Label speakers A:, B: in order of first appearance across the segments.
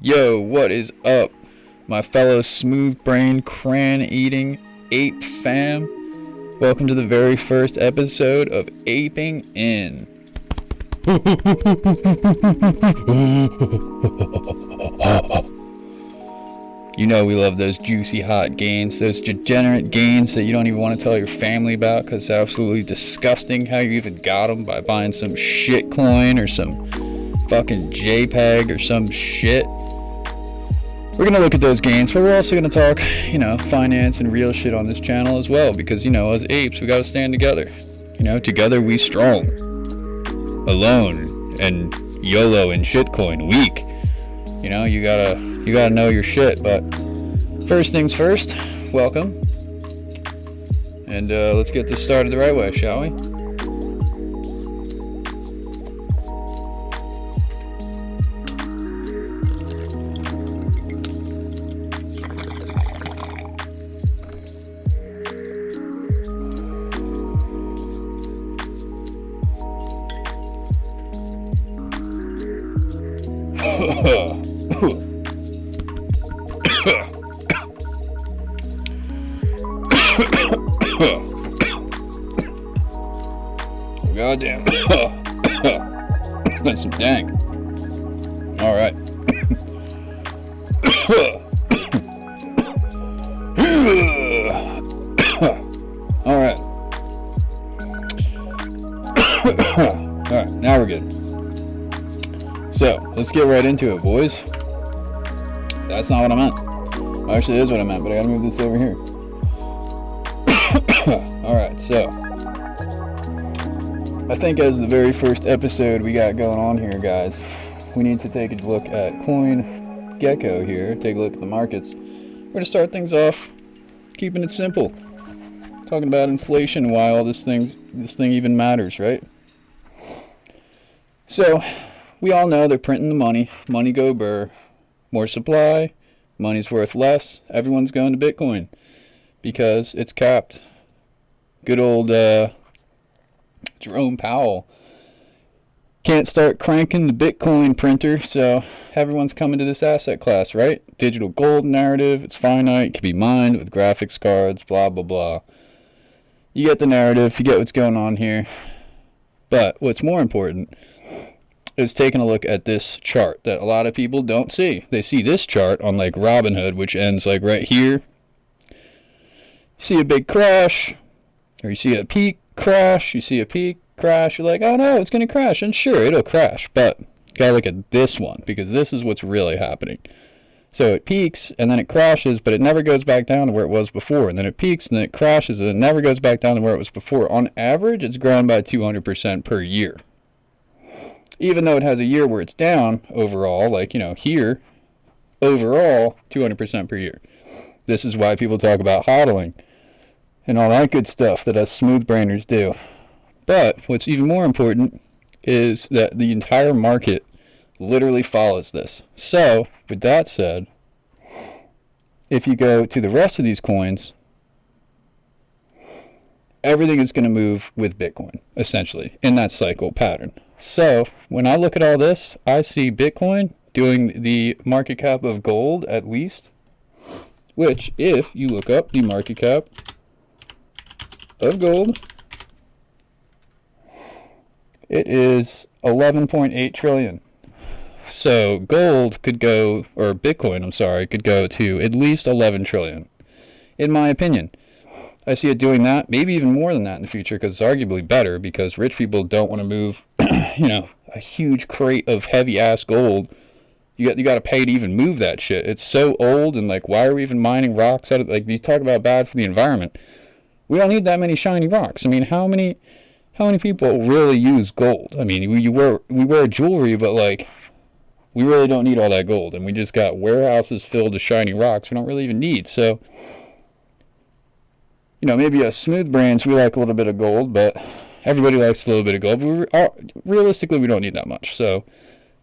A: Yo, what is up, my fellow smooth-brained, cran-eating ape fam? Welcome to the very first episode of Aping In. You know we love those juicy hot gains, those degenerate gains that you don't even want to tell your family about because it's absolutely disgusting how you even got them by buying some shit coin or some fucking JPEG or some shit. We're going to look at those gains, but we're also going to talk, finance and real shit on this channel as well because, as apes, we got to stand together. Together we strong. Alone and YOLO and shitcoin weak. You gotta know your shit, but first things first, welcome. And let's get this started the right way, shall we? Goddamn. That's some dang. Alright. Alright. Alright, now we're good. So, let's get right into it, boys. That's not what I meant. Actually, it is what I meant, but I gotta move this over here. Alright, so I think as the very first episode we got going on here, guys, we need to take a look at CoinGecko here, take a look at the markets. We're going to start things off keeping it simple. Talking about inflation and why all this thing even matters, right? So, we all know they're printing the money. Money go burr. More supply, money's worth less. Everyone's going to Bitcoin because it's capped. Good old Jerome Powell can't start cranking the Bitcoin printer, so everyone's coming to this asset class, right? Digital gold narrative, it's finite, can be mined with graphics cards, blah, blah, blah. You get the narrative, you get what's going on here. But what's more important is taking a look at this chart that a lot of people don't see. They see this chart on like Robinhood, which ends like right here. You see a big crash, or you see a peak crash, you see a peak crash, you're like, oh no, it's going to crash, and sure, it'll crash, but you gotta look at this one, because this is what's really happening. So it peaks, and then it crashes, but it never goes back down to where it was before, and then it peaks, and then it crashes, and it never goes back down to where it was before. On average, it's grown by 200% per year. Even though it has a year where it's down overall, like, here, overall, 200% per year. This is why people talk about hodling and all that good stuff that us smooth brainers do. But what's even more important is that the entire market literally follows this. So, with that said, if you go to the rest of these coins, everything is going to move with Bitcoin, essentially, in that cycle pattern. So, when I look at all this, I see Bitcoin doing the market cap of gold, at least, which, if you look up the market cap of gold, it is 11.8 trillion. So gold could go, or Bitcoin, could go to at least 11 trillion, in my opinion. I see it doing that, maybe even more than that in the future, because it's arguably better, because rich people don't want to move, a huge crate of heavy-ass gold. You got to pay to even move that shit. It's so old, and, why are we even mining rocks out of, you talk about bad for the environment. We don't need that many shiny rocks. I mean, how many people really use gold? I mean, we wear jewelry, but, we really don't need all that gold, and we just got warehouses filled with shiny rocks we don't really even need. So, maybe us smooth brains, we like a little bit of gold, but everybody likes a little bit of gold. But realistically, we don't need that much. So,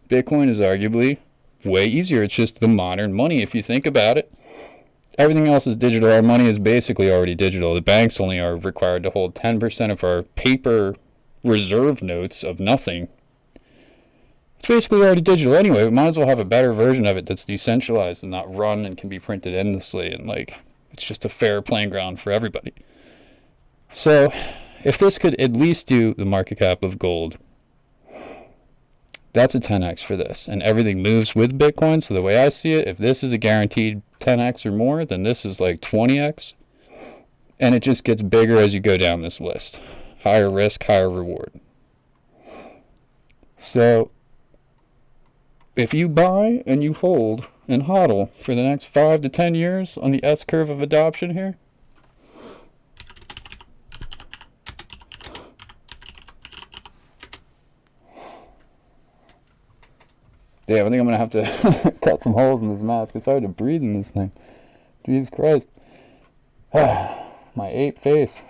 A: Bitcoin is arguably way easier. It's just the modern money, if you think about it. Everything else is digital. Our money is basically already digital. The banks only are required to hold 10% of our paper reserve notes of nothing. It's basically already digital anyway. We might as well have a better version of it that's decentralized and not run and can be printed endlessly, and like it's just a fair playing ground for everybody. So if this could at least do the market cap of gold, that's a 10x for this, and everything moves with Bitcoin. So the way I see it, if this is a guaranteed 10x or more, then this is like 20x, and it just gets bigger as you go down this list. Higher risk, higher reward. So if you buy and you hold and hodl for the next 5 to 10 years on the S curve of adoption here, damn, I think I'm going to have to cut some holes in this mask. It's hard to breathe in this thing. Jesus Christ. My ape face.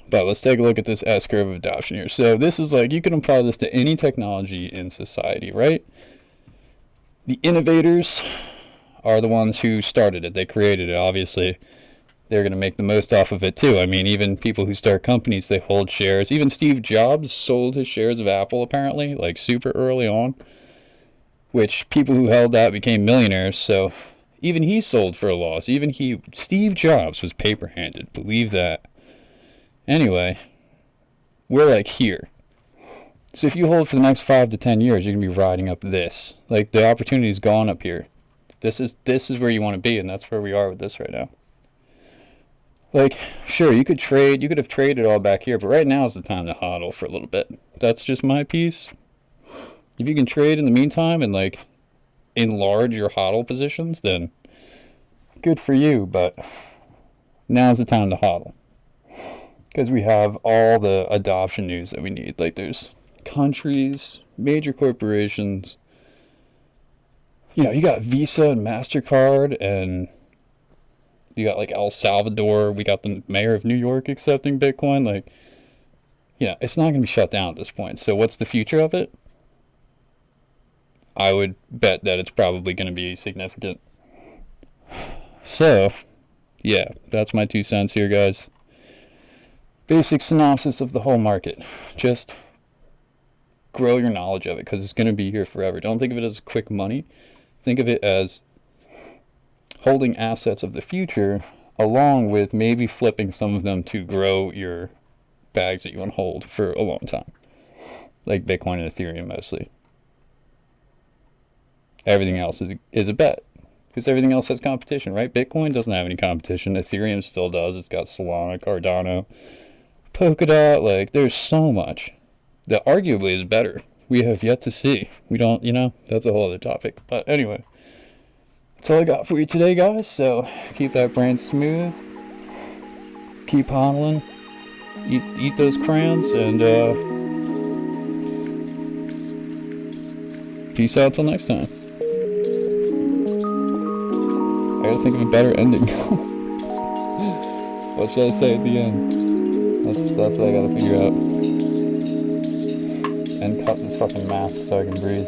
A: But let's take a look at this S curve of adoption here. So this is like, you can apply this to any technology in society, right? The innovators are the ones who started it. They created it. Obviously, they're going to make the most off of it too. I mean, even people who start companies, they hold shares. Even Steve Jobs sold his shares of Apple, apparently, like super early on, which people who held that became millionaires. So even he sold for a loss. Steve Jobs was paper-handed. Believe that. Anyway, we're like here. So if you hold for the next 5 to 10 years, you're going to be riding up this. Like, the opportunity's gone up here. This is where you want to be, and that's where we are with this right now. Like, sure, you could have traded all back here, but right now is the time to hodl for a little bit. That's just my piece. If you can trade in the meantime and, like, enlarge your hodl positions, then good for you, but now's the time to hodl. Because we have all the adoption news that we need. Like, there's countries, major corporations. You know, you got Visa and MasterCard, and you got, like, El Salvador. We got the mayor of New York accepting Bitcoin. Like, yeah, it's not going to be shut down at this point. So what's the future of it? I would bet that it's probably going to be significant. So, yeah, that's my 2 cents here, guys. Basic synopsis of the whole market. Just grow your knowledge of it, because it's going to be here forever. Don't think of it as quick money. Think of it as holding assets of the future, along with maybe flipping some of them to grow your bags that you want to hold for a long time. Like Bitcoin and Ethereum mostly. Everything else is a bet. Because everything else has competition, right? Bitcoin doesn't have any competition. Ethereum still does. It's got Solana, Cardano, Polkadot. Like, there's so much that arguably is better. We have yet to see. We don't, that's a whole other topic. But anyway, that's all I got for you today, guys. So keep that brain smooth. Keep hodling. Eat those crayons. And peace out till next time. I gotta think of a better ending. What should I say at the end? That's what I gotta figure out. And cut this fucking mask so I can breathe.